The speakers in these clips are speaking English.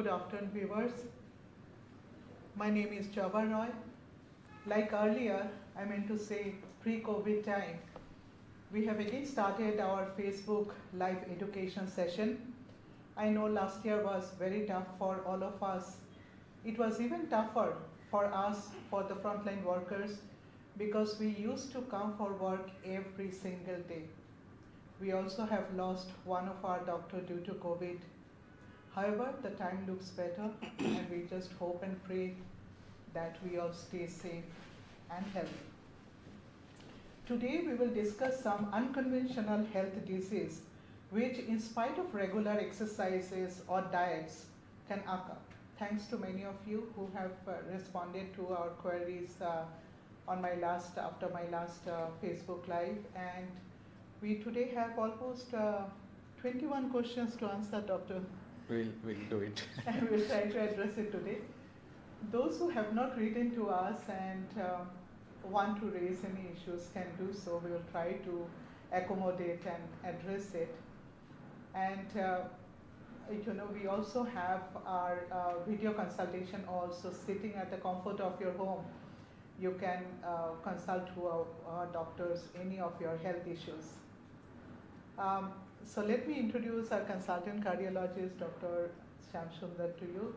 Good afternoon, viewers. My name is Java Roy. Like earlier, I meant to say pre-COVID time, we have again started our Facebook live education session. I know last year was very tough for all of us. It was even tougher for us, for the frontline workers, because we used to come for work every single day. We also have lost one of our doctor due to COVID. However, the time looks better and we just hope and pray that we all stay safe and healthy. Today we will discuss some unconventional health disease which in spite of regular exercises or diets can occur. Thanks to many of you who have responded to our queries after my last Facebook Live, and we today have almost 21 questions to answer, Doctor. We'll do it. And we'll try to address it today. Those who have not written to us and want to raise any issues can do so. We will try to accommodate and address it. And we also have our video consultation also sitting at the comfort of your home. You can consult to our doctors any of your health issues. So let me introduce our consultant cardiologist, Dr. Shyam Sundar, to you.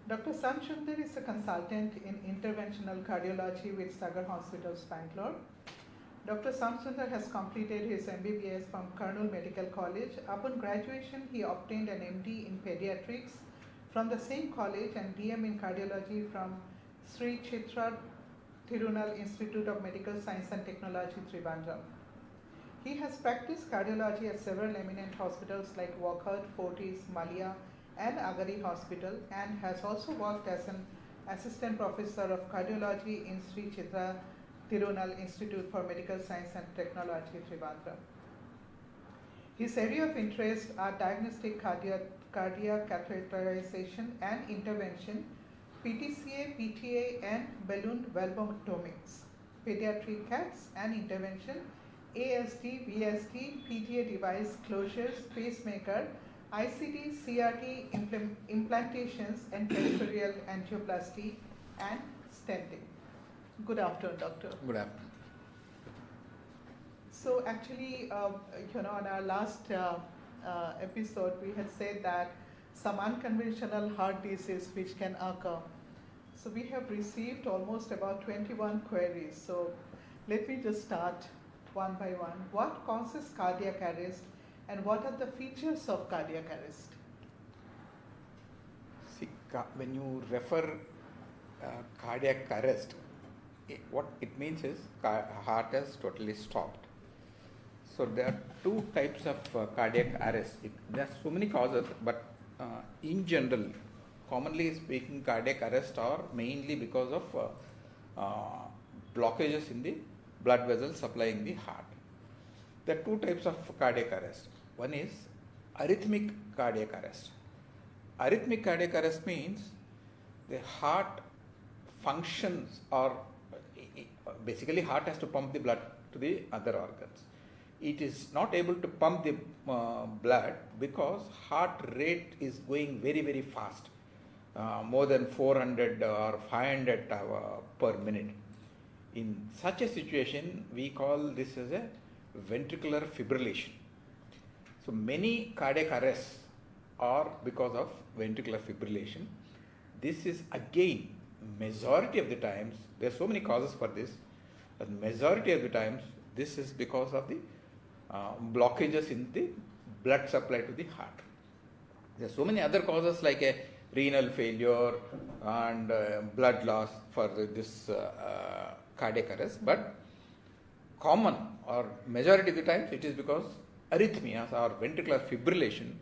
Dr. Shyam Sundar is a consultant in interventional cardiology with Sagar Hospitals, Bangalore. Dr. Shyam Sundar has completed his MBBS from Colonel Medical College. Upon graduation, he obtained an MD in pediatrics from the same college and DM in cardiology from Sri Chitra Tirunal Institute of Medical Science and Technology, Trivandrum. He has practiced cardiology at several eminent hospitals like Wockhardt, Fortis, Malia, and Agari Hospital, and has also worked as an assistant professor of cardiology in Sri Chitra Tirunal Institute for Medical Science and Technology, Trivandrum. His area of interest are diagnostic cardiac catheterization and intervention, PTCA, PTA, and balloon valvotomics, pediatric CATs and intervention, ASD, VSD, PTA device closures, pacemaker, ICD, CRT implantations, and peripheral angioplasty and stenting. Good afternoon, Doctor. Good afternoon. So actually, on our last episode, we had said that some unconventional heart disease which can occur. So we have received almost about 21 queries. So let me just start one by one. What causes cardiac arrest and what are the features of cardiac arrest? See, when you refer cardiac arrest, what it means is heart has totally stopped. So there are two types of cardiac arrest. There are so many causes, but in general, commonly speaking, cardiac arrest are mainly because of blockages in the blood vessels supplying the heart. There are two types of cardiac arrest. One is arrhythmic cardiac arrest. Arrhythmic cardiac arrest means the heart functions, or basically heart has to pump the blood to the other organs. It is not able to pump the blood because heart rate is going very, very fast, more than 400 or 500 per minute. In such a situation, we call this as a ventricular fibrillation. So many cardiac arrests are because of ventricular fibrillation. This is again, majority of the times, there are so many causes for this, but majority of the times this is because of the blockages in the blood supply to the heart. There are so many other causes like a renal failure and blood loss for this cardiac arrest, but common or majority of the times it is because arrhythmias or ventricular fibrillation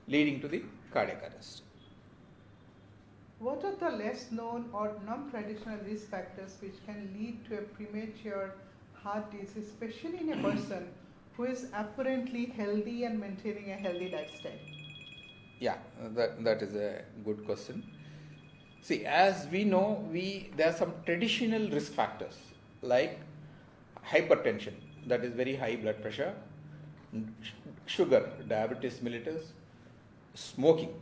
leading to the cardiac arrest. What are the less known or non-traditional risk factors which can lead to a premature heart disease, especially in a person who is apparently healthy and maintaining a healthy lifestyle? Yeah, that is a good question. See, as we know, there are some traditional risk factors like hypertension, that is very high blood pressure, sugar, diabetes mellitus, smoking,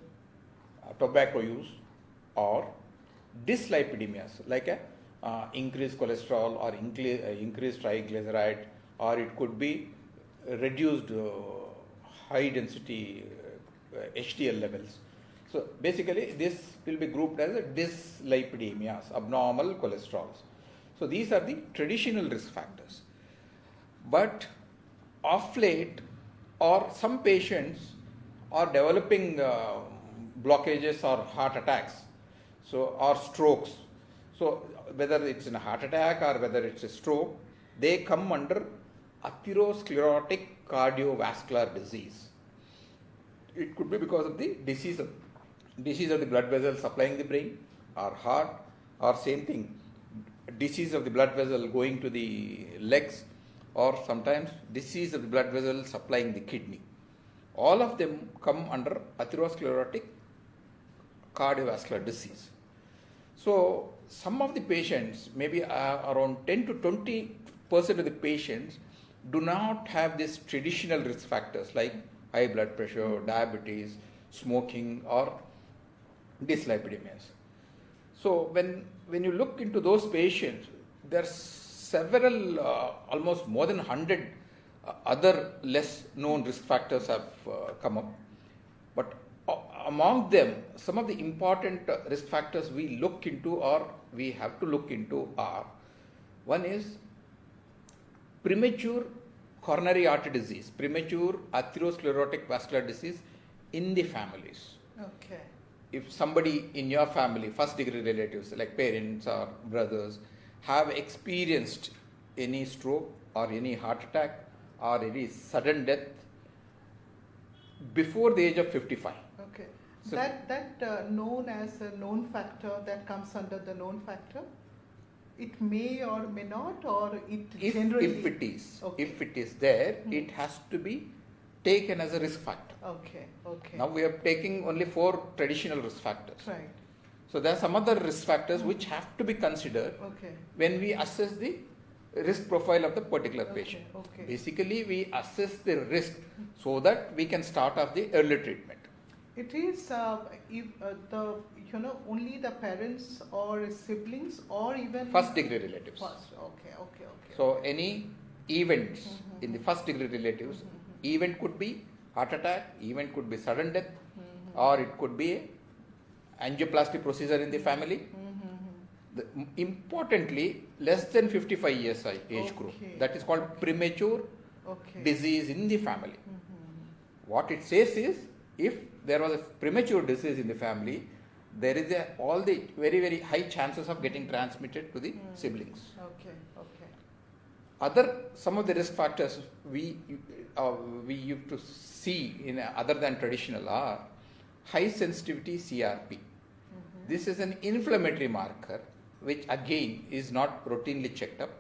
tobacco use, or dyslipidemias like a increased cholesterol or increased triglyceride, or it could be reduced high density HDL levels. So basically this will be grouped as a dyslipidemias, abnormal cholesterols. So these are the traditional risk factors. But of late, or some patients are developing blockages or heart attacks, so or strokes. So whether it's in a heart attack or whether it's a stroke, they come under atherosclerotic cardiovascular disease. It could be because of the disease of the blood vessel supplying the brain or heart, or same thing, disease of the blood vessel going to the legs, or sometimes disease of the blood vessel supplying the kidney. All of them come under atherosclerotic cardiovascular disease. So some of the patients, maybe around 10 to 20% of the patients do not have these traditional risk factors like high blood pressure, diabetes, smoking, or dyslipidemias. So when you look into those patients, there are several, almost more than 100 other less known risk factors have come up. But among them, some of the important risk factors we look into, or we have to look into, are: one is premature coronary artery disease, premature atherosclerotic vascular disease in the families. Okay. If somebody in your family, first degree relatives like parents or brothers, have experienced any stroke or any heart attack or any sudden death before the age of 55. Okay. So that known as a known factor, that comes under the known factor? It may or may not, or it generally... If it is, okay. if it is there, it has to be taken as a risk factor. Okay, okay. Now we are taking only 4 traditional risk factors. Right. So there are some other risk factors which have to be considered when we assess the risk profile of the particular patient. Okay. Basically, we assess the risk so that we can start off the early treatment. It is only the parents or siblings, or even First degree relatives. Okay. So any events in the first degree relatives, event could be heart attack, event could be sudden death, or it could be a angioplasty procedure in the family. Importantly, less than 55 years age group. That is called premature disease in the family. What it says is, if there was a premature disease in the family, there is all the very, very high chances of getting transmitted to the siblings. Some of the risk factors we used to see in other than traditional are high sensitivity CRP. This is an inflammatory marker which again is not routinely checked up.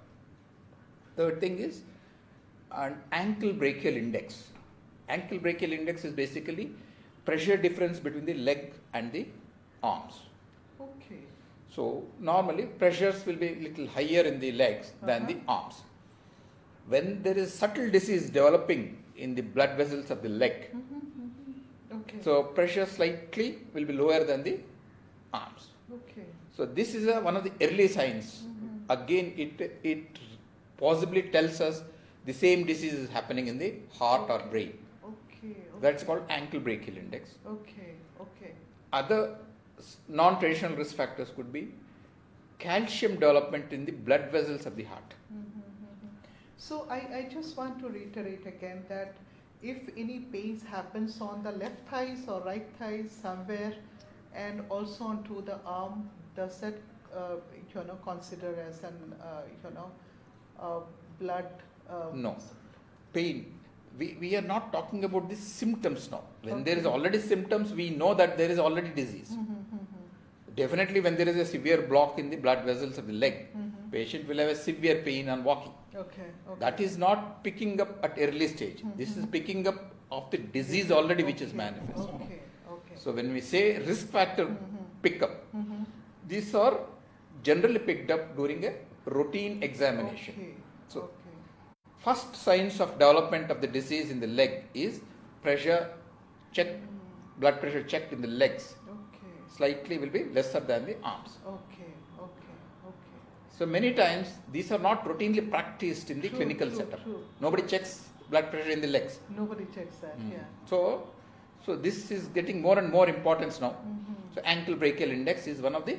Third thing is an ankle brachial index. Ankle brachial index is basically pressure difference between the leg and the arms. Okay. So normally pressures will be a little higher in the legs than the arms. When there is subtle disease developing in the blood vessels of the leg, so pressure slightly will be lower than the arms. Okay. So this is one of the early signs. Again, it possibly tells us the same disease is happening in the heart or brain. That's called ankle brachial index. Other non-traditional risk factors could be calcium development in the blood vessels of the heart. So I just want to reiterate again that if any pains happens on the left thighs or right thighs somewhere, and also onto the arm, does that consider as an blood? No, pain. We are not talking about the symptoms now. When there is already symptoms, we know that there is already disease. Definitely when there is a severe block in the blood vessels of the leg, patient will have a severe pain on walking. That is not picking up at early stage. This is picking up of the disease already which is manifest. So when we say risk factor pickup, these are generally picked up during a routine examination. So first signs of development of the disease in the leg is pressure check blood pressure checked in the legs Okay. slightly will be lesser than the arms. Okay. Okay. Okay. So many times these are not routinely practiced in the True, clinical true, setup. true. Nobody checks blood pressure in the legs. Nobody checks that. Mm. Yeah. So this is getting more and more importance now. Mm-hmm. So ankle brachial index is one of the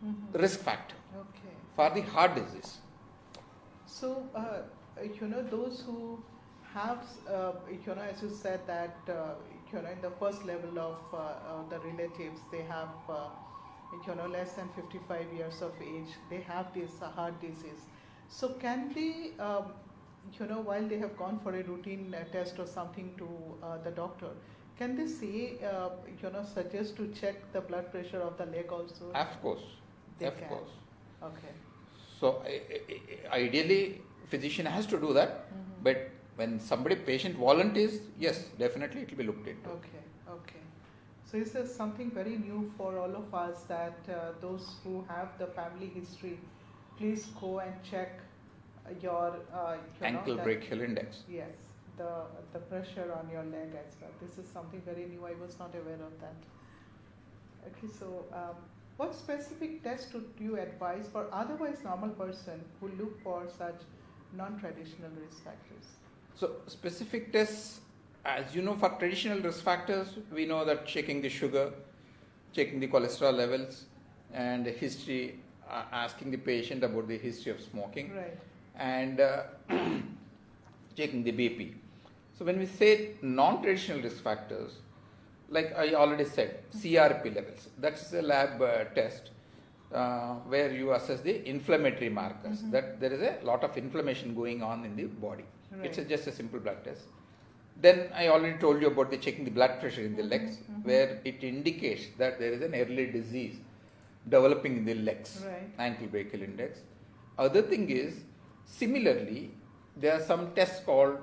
Mm-hmm. risk factor Okay. for the heart disease. So, those who have, as you said that, in the first level of the relatives, they have, less than 55 years of age, they have this heart disease. So, can they, while they have gone for a routine test or something to the doctor, can they say, suggest to check the blood pressure of the leg also? Of course. They Of can. course. Okay. So ideally, physician has to do that. Mm-hmm. But when somebody patient volunteers, yes, definitely it will be looked into. Okay, okay. So is there something very new for all of us that those who have the family history, please go and check your Ankle that- brachial index. Yes, the pressure on your leg as well. This is something very new. I was not aware of that. Okay, so what specific test would you advise for otherwise normal person who look for such non-traditional risk factors? So specific tests, as you know, for traditional risk factors, we know that checking the sugar, checking the cholesterol levels, and history, asking the patient about the history of smoking, Right. and checking the BP. So when we say non-traditional risk factors, like I already said, CRP levels, that's a lab test where you assess the inflammatory markers, Mm-hmm. that there is a lot of inflammation going on in the body. Right. It's just a simple blood test. Then I already told you about the checking the blood pressure in the legs, Mm-hmm. where it indicates that there is an early disease developing in the legs, Right. ankle brachial index. Other thing is, similarly, there are some tests called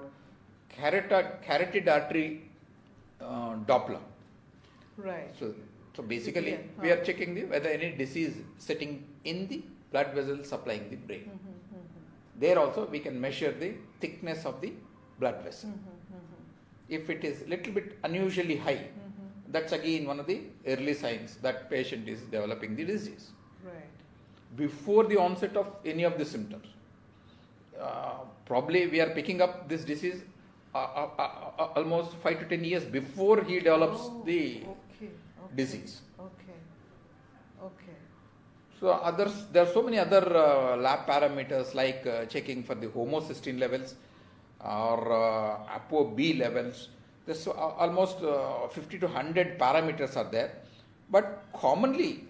carotid artery Doppler. Right. So basically, Yeah. we are checking whether any disease sitting in the blood vessel supplying the brain. Mm-hmm, mm-hmm. There also we can measure the thickness of the blood vessel. Mm-hmm, mm-hmm. If it is little bit unusually high, Mm-hmm. that's again one of the early signs that patient is developing the disease. Right. Before the onset of any of the symptoms, probably we are picking up this disease almost 5 to 10 years before he develops the okay. disease. Okay. Okay. So there are so many other lab parameters like checking for the homocysteine levels or ApoB levels. There's almost 50 to 100 parameters are there, but commonly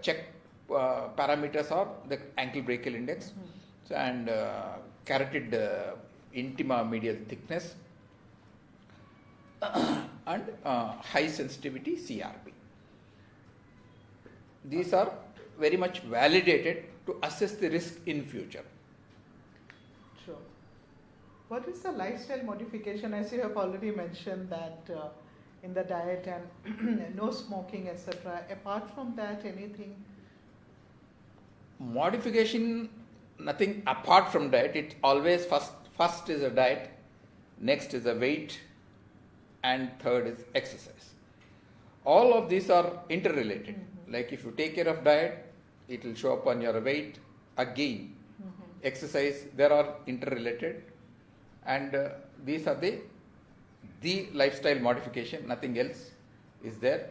checked parameters are the ankle brachial index and carotid intima medial thickness and high sensitivity CRP. These are very much validated to assess the risk in future. Sure. What is the lifestyle modification, as you have already mentioned that in the diet and no smoking, etc. Apart from that, anything? Modification, nothing apart from diet. It always first is a diet, next is a weight, and third is exercise. All of these are interrelated. Mm-hmm. Like if you take care of diet, it will show up on your weight. Again, exercise, there are interrelated, and these are the lifestyle modification. Nothing else is there.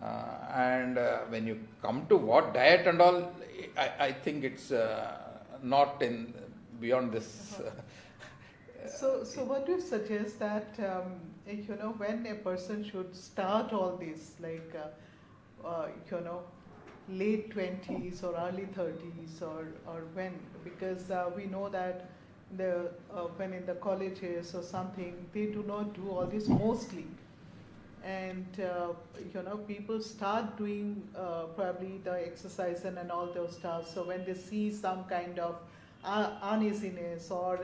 And when you come to what diet and all, I think it's not in beyond this. So what do you suggest that when a person should start all this, like late 20s or early 30s or when? Because we know that when in the colleges or something, they do not do all this mostly. And people start doing probably the exercise and all those stuff. So when they see some kind of uneasiness or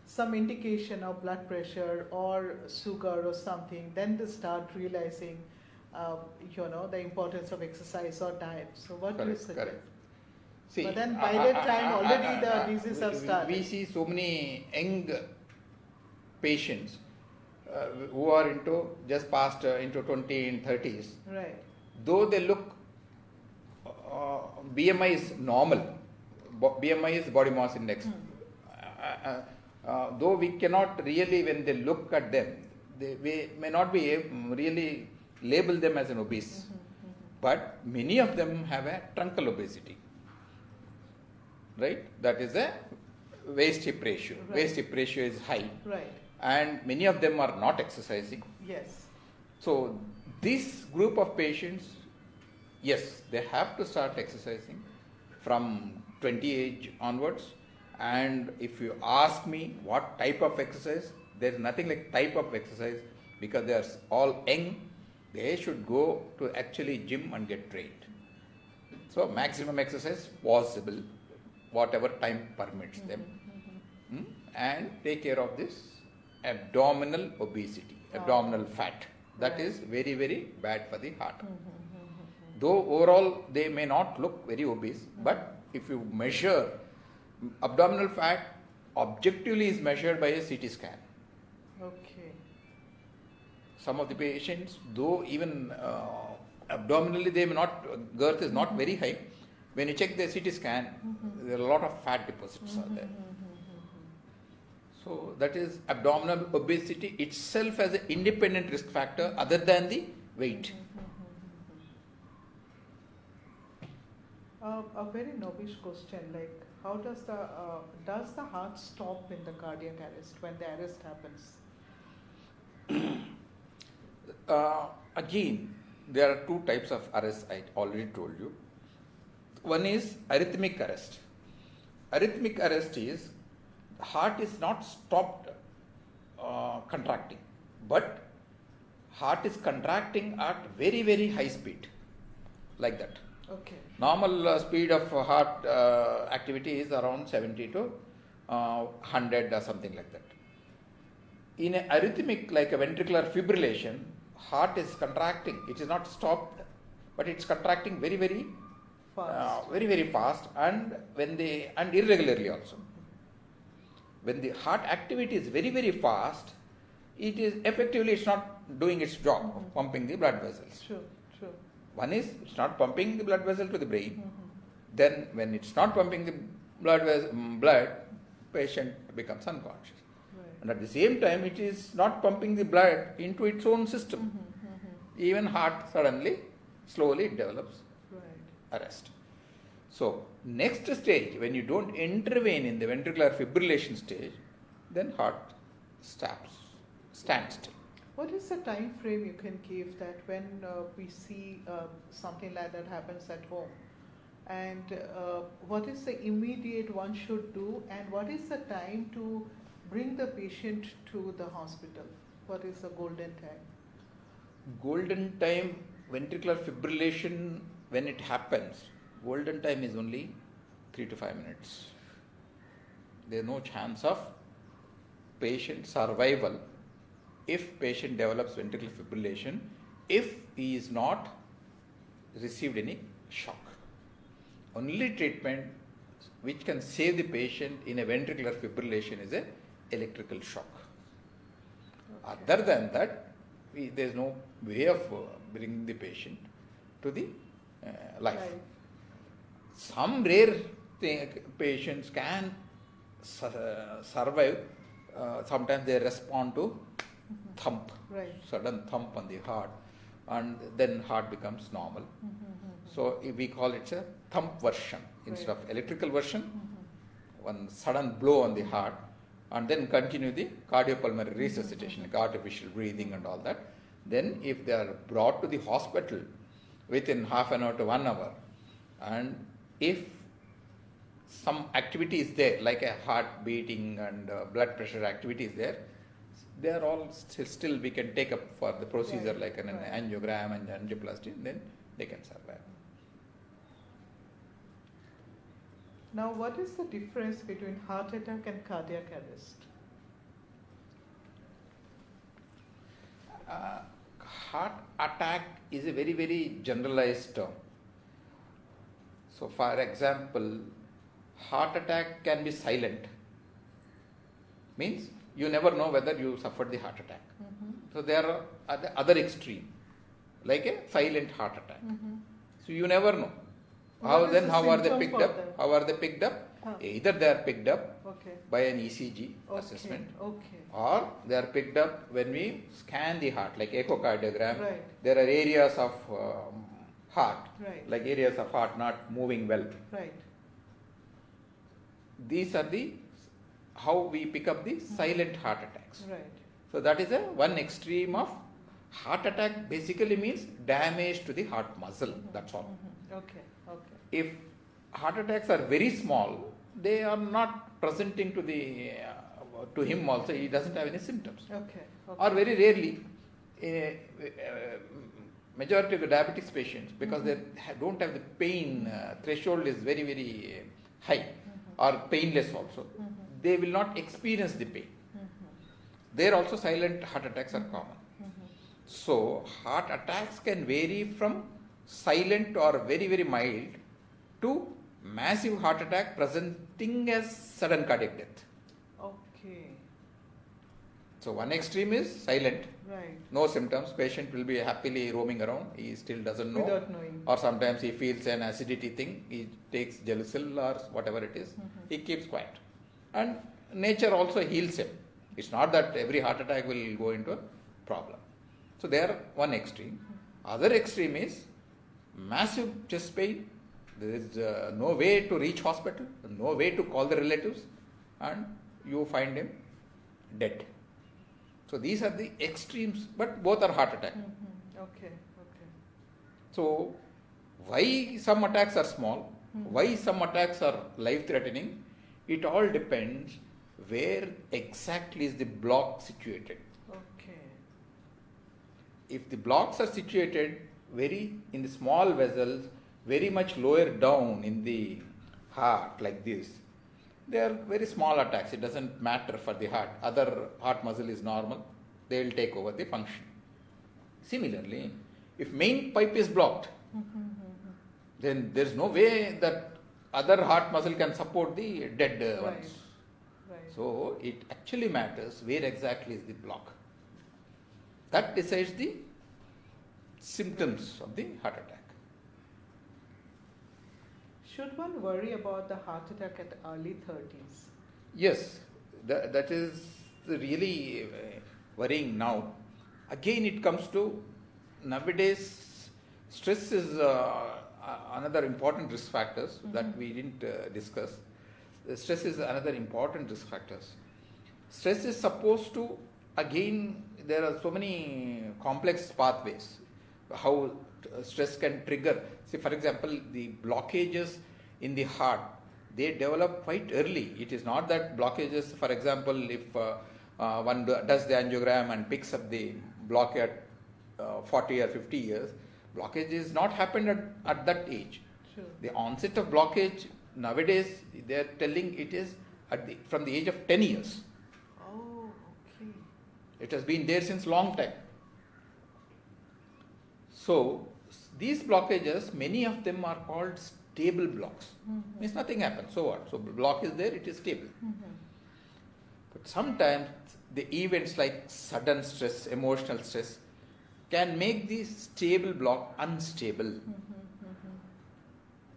some indication of blood pressure or sugar or something, then they start realizing the importance of exercise or diet. So what do you suggest? Correct. See, But then by that time already the disease have started. We see so many young patients who are into just past into 20 and 30s, Right. though they look BMI is normal, BMI is body mass index. Though we cannot really, when they look at them, we may not be really label them as an obese, but many of them have a truncal obesity, right? That is a waist hip ratio. Right. Waist hip ratio is high, Right. and many of them are not exercising. Yes. So this group of patients, yes, they have to start exercising from 20 age onwards. And if you ask me what type of exercise, there is nothing like type of exercise, because they are all young. They should go to actually gym and get trained. So maximum exercise possible, whatever time permits them. And take care of this abdominal obesity, abdominal fat. That is very, very bad for the heart. Though overall they may not look very obese, but if you measure abdominal fat, objectively is measured by a CT scan. Okay. Some of the patients, though even abdominally they may not, girth is not very high, when you check the CT scan, there are a lot of fat deposits are there. So that is abdominal obesity itself as an independent risk factor other than the weight. A very novice question, like how does the heart stop in the cardiac arrest when the arrest happens? Again, there are two types of arrest, I already told you. One is arrhythmic arrest. Arrhythmic arrest is the heart is not stopped contracting, but heart is contracting at very, very high speed, like that. Okay. Normal speed of heart activity is around 70 to 100 or something like that. In an arrhythmic, like a ventricular fibrillation, heart is contracting. It is not stopped, but it's contracting very, very Fast. very, very fast, and and irregularly also. When the heart activity is very, very fast, it is effectively it's not doing its job of pumping the blood vessels. True. One is it's not pumping the blood vessel to the brain. Then when it's not pumping the blood, patient becomes unconscious. Right. And at the same time, it is not pumping the blood into its own system. Even heart suddenly, slowly it develops Right. arrest. So next stage, when you don't intervene in the ventricular fibrillation stage, then heart stands still. What is the time frame you can give that when we see something like that happens at home? And what is the immediate one should do, and what is the time to bring the patient to the hospital? What is the golden time? Golden time, ventricular fibrillation, when it happens, golden time is only 3 to 5 minutes. There is no chance of patient survival if patient develops ventricular fibrillation, if he is not received any shock. Only treatment which can save the patient in a ventricular fibrillation is a electrical shock. Okay. Other than that, there is no way of bringing the patient to the life. Right. Some rare patients can survive. Sometimes they respond to thump, Right. sudden thump on the heart, and then heart becomes normal. So we call it a thump version instead of electrical version. One sudden blow on the heart, and then continue the cardiopulmonary resuscitation, like artificial breathing and all that. Then if they are brought to the hospital within half an hour to 1 hour, and if some activity is there, like a heart beating and blood pressure activity is there, they are all still we can take up for the procedure, Right, like an right. angiogram and angioplasty, then they can survive. Now, what is the difference between heart attack and cardiac arrest? Heart attack is a very, very generalized term. So, for example, heart attack can be silent, means you never know whether you suffered the heart attack. So there are the other extreme, like a silent heart attack. So you never know. How What is the are they symptom picked for up? them? How are they picked up? Either they are picked up Okay. by an ECG assessment, Okay. or they are picked up when we scan the heart, like echocardiogram. Right. There are areas of heart, Right. like areas of heart not moving well. Right. These are the how we pick up the silent heart attacks. Right. So that is a one extreme of heart attack. Basically means damage to the heart muscle. That's all. Okay. Okay. If heart attacks are very small, they are not presenting to the to him also. He doesn't have any symptoms. Okay. Or very rarely, majority of the diabetes patients, because they don't have the pain threshold is very very high, or painless also, they will not experience the pain. There also silent heart attacks are common. So heart attacks can vary from silent or very very mild to massive heart attack presenting as sudden cardiac death. Okay. So one extreme is silent, Right. no symptoms, patient will be happily roaming around, he still doesn't know. Without knowing. Or sometimes he feels an acidity thing, he takes Gelusil or whatever it is, he keeps quiet. And nature also heals him. It's not that every heart attack will go into a problem. So they are one extreme. Other extreme is massive chest pain, there is no way to reach hospital, no way to call the relatives, and you find him dead. So these are the extremes, but both are heart attack. Okay. Okay. So why some attacks are small, why some attacks are life threatening, it all depends where exactly is the block situated. Okay. If the blocks are situated very in the small vessels, very much lower down in the heart like this, they are very small attacks. It doesn't matter for the heart. Other heart muscle is normal. They will take over the function. Similarly, if main pipe is blocked, then there is no way that other heart muscle can support the dead ones. Right. So it actually matters where exactly is the block. That decides the symptoms of the heart attack. Should one worry about the heart attack at early 30s? Yes, that is really worrying now. Again, it comes to nowadays, stress is another important risk factors that we didn't discuss. Stress is another important risk factors. Stress is supposed to, again, there are so many complex pathways how stress can trigger. See, for example, the blockages in the heart, they develop quite early. It is not that blockages, for example, if one does the angiogram and picks up the block at 40 or 50 years, blockage is not happened at that age. Sure. The onset of blockage nowadays, they are telling it is from the age of 10 years. Oh, okay. It has been there since long time. So these blockages, many of them are called stable blocks. Means nothing happens. So what? So block is there, it is stable. But sometimes the events like sudden stress, emotional stress, can make the stable block unstable.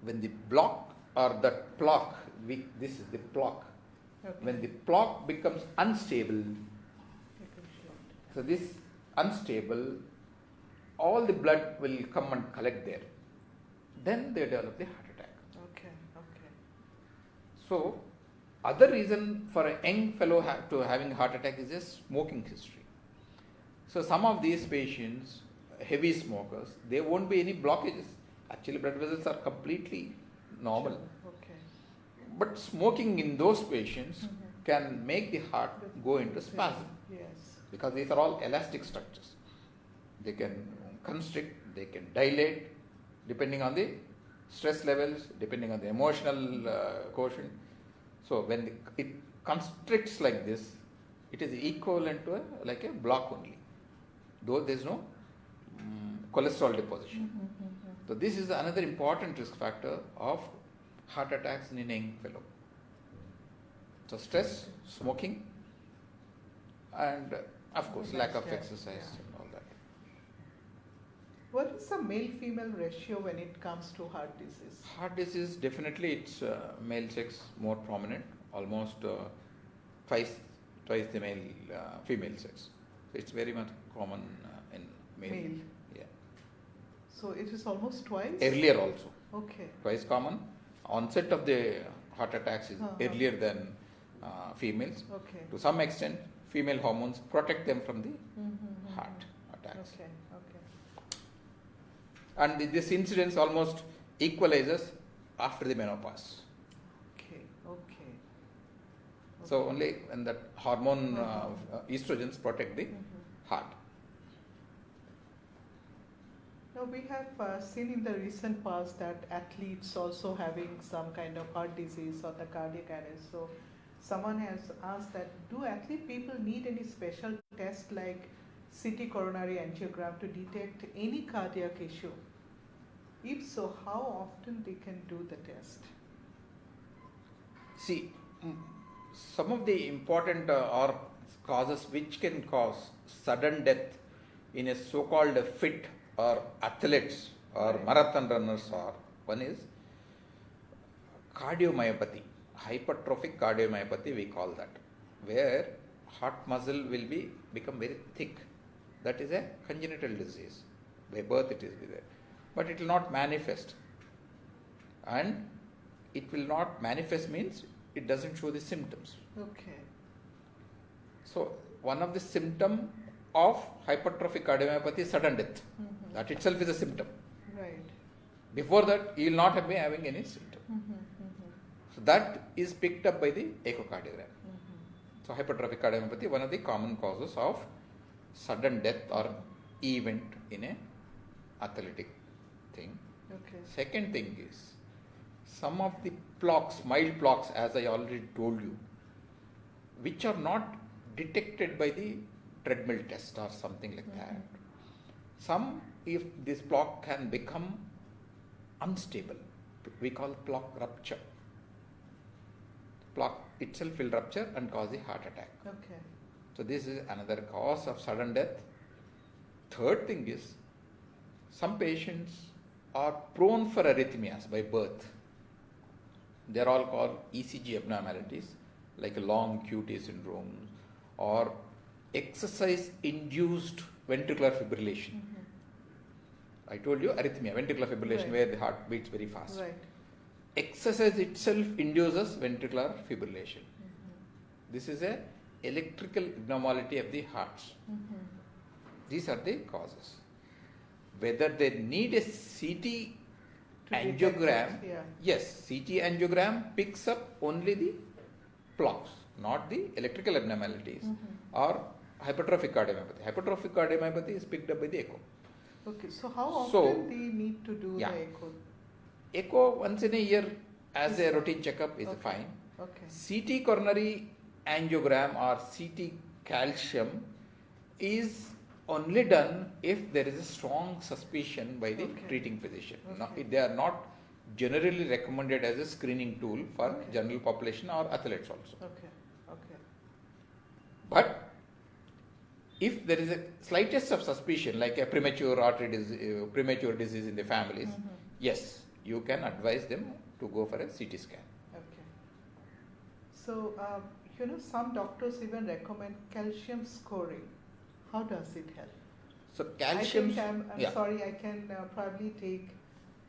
When the block or that block, this is the block. Okay. When the block becomes unstable, so this unstable, all the blood will come and collect there. Then they develop the heart attack. Okay. Okay. So, other reason for a young fellow to having heart attack is a smoking history. So, some of these patients, heavy smokers, there won't be any blockages. Actually, blood vessels are completely normal. Okay. But smoking in those patients can make the heart go into spasm, Yes. because these are all elastic structures. They can constrict, they can dilate, depending on the stress levels, depending on the emotional quotient. So when it constricts like this, it is equivalent to like a block only, though there is no cholesterol deposition. So this is another important risk factor of heart attacks in a young fellow. So stress, smoking, and of course lack of Lifestyle, exercise yeah. and all that. What is the male-female ratio when it comes to heart disease? Heart disease, definitely it's male sex more prominent, almost twice the female sex. So it's very much common in male. Yeah. So it is almost twice? Earlier also. Okay. Twice common. Onset of the heart attacks is earlier than females. Okay. To some extent, female hormones protect them from the heart attacks. Okay. Okay. And this incidence almost equalizes after the menopause. Okay. Okay. So only when that hormone estrogens protect the heart. Now we have seen in the recent past that athletes also having some kind of heart disease or the cardiac arrest. So someone has asked that do athlete people need any special test like CT coronary angiogram to detect any cardiac issue? If so, how often they can do the test? See, some of the important or causes which can cause sudden death in a so-called fit or athletes or marathon runners are, one is cardiomyopathy, hypertrophic cardiomyopathy we call that, where heart muscle will become very thick. That is a congenital disease. By birth it is there. But it will not manifest. And it will not manifest means it doesn't show the symptoms. Okay. So one of the symptom of hypertrophic cardiomyopathy is sudden death. That itself is a symptom. Right. Before that, you will not be having any symptom. So that is picked up by the echocardiogram. So hypertrophic cardiomyopathy, one of the common causes of sudden death or event in a athletic thing. Okay. Second thing is some of the plaques, mild plaques, as I already told you, which are not detected by the treadmill test or something like that. Some, if this plaque can become unstable, we call plaque rupture. Plaque itself will rupture and cause a heart attack. Okay. So this is another cause of sudden death. Third thing is some patients are prone for arrhythmias by birth. They are all called ECG abnormalities like a long QT syndrome or exercise induced ventricular fibrillation. I told you arrhythmia, ventricular fibrillation, where the heart beats very fast. Right. Exercise itself induces ventricular fibrillation. This is a electrical abnormality of the hearts. These are the causes. Whether they need a CT angiogram, yes, CT angiogram picks up only the plaques, not the electrical abnormalities or hypertrophic cardiomyopathy. Hypertrophic cardiomyopathy is picked up by the echo. Okay, so how often they need to do the echo? Echo once in a year as a routine checkup is fine. Okay. CT coronary angiogram or CT calcium is only done if there is a strong suspicion by the treating physician. No, they are not generally recommended as a screening tool for general population or athletes also. Okay. Okay. But if there is a slightest of suspicion, like a premature artery disease, premature disease in the families, yes, you can advise them to go for a CT scan. Okay. So, some doctors even recommend calcium scoring. How does it help? So calcium. I'm sorry, I can probably take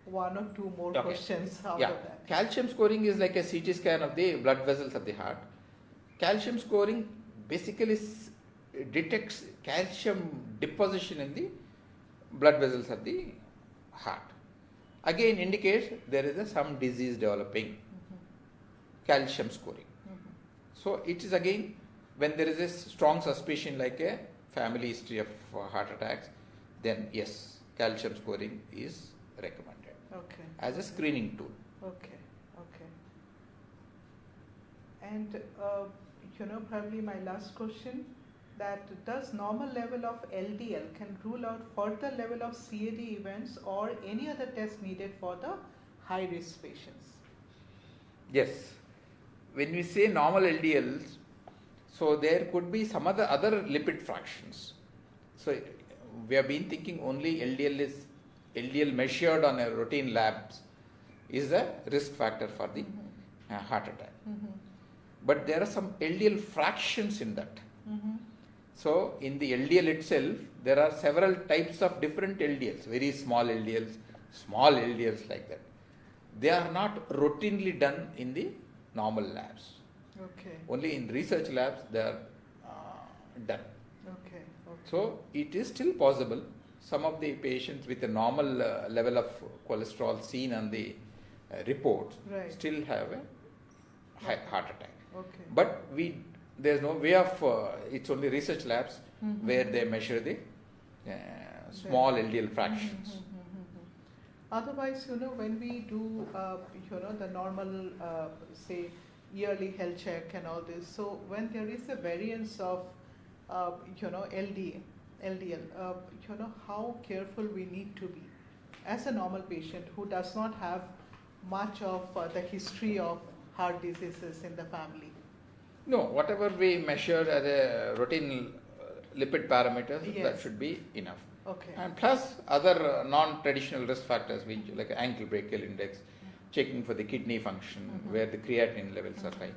one or two more questions out of that. Calcium scoring is like a CT scan of the blood vessels of the heart. Calcium scoring basically detects calcium deposition in the blood vessels of the heart. Again indicates there is some disease developing. Calcium scoring. So it is again when there is a strong suspicion like a family history of heart attacks, then yes, calcium scoring is recommended as a screening tool. Okay. And probably my last question, that does normal level of LDL can rule out further level of CAD events or any other test needed for the high risk patients? Yes. When we say normal LDLs, So there could be some other lipid fractions. So we have been thinking only LDL measured on a routine labs is a risk factor for the heart attack. But there are some LDL fractions in that. So in the LDL itself, there are several types of different LDLs, very small LDLs like that. They are not routinely done in the normal labs. Okay. Only in research labs they are done. Okay. So it is still possible. Some of the patients with a normal level of cholesterol seen on the reports still have a heart attack. Okay. But there's no way of it's only research labs where they measure the small LDL fractions. Otherwise, when we do, the normal, say, yearly health check and all this, so when there is a variance of, LDL, how careful we need to be as a normal patient who does not have much of the history of heart diseases in the family. No, whatever we measure as a routine lipid parameters, that should be enough. Okay. And plus other non-traditional risk factors, which like ankle brachial index, checking for the kidney function, where the creatinine levels are high.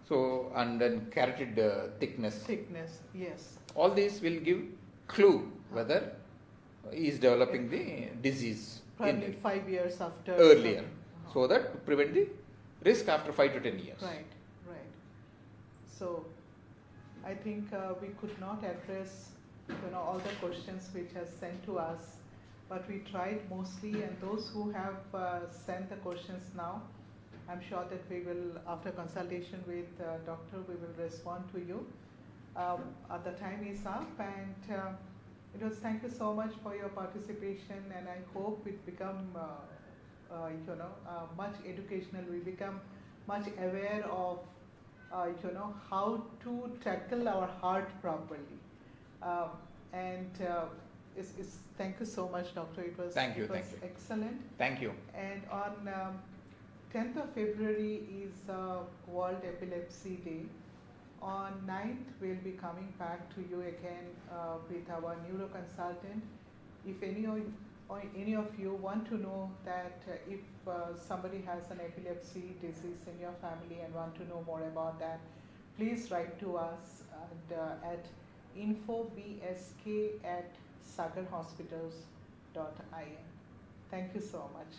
So, and then carotid thickness. Thickness, yes. All these will give clue whether he is developing the disease. Probably 5 years after. Earlier. So that to prevent the risk after 5 to 10 years. Right. So, I think we could not address, all the questions which are sent to us, but we tried mostly, and those who have sent the questions now, I'm sure that we will, after consultation with doctor, we will respond to you. The time is up, and thank you so much for your participation, and I hope it become, much educational. We become much aware of, how to tackle our heart properly. Thank you so much, doctor. It was excellent. Thank you. And on 10th of February is World Epilepsy Day. On 9th, we'll be coming back to you again with our neuroconsultant. If any of you want to know that if somebody has an epilepsy disease in your family and want to know more about that, please write to us at infobsk@sagarhospitals.in. Thank you so much.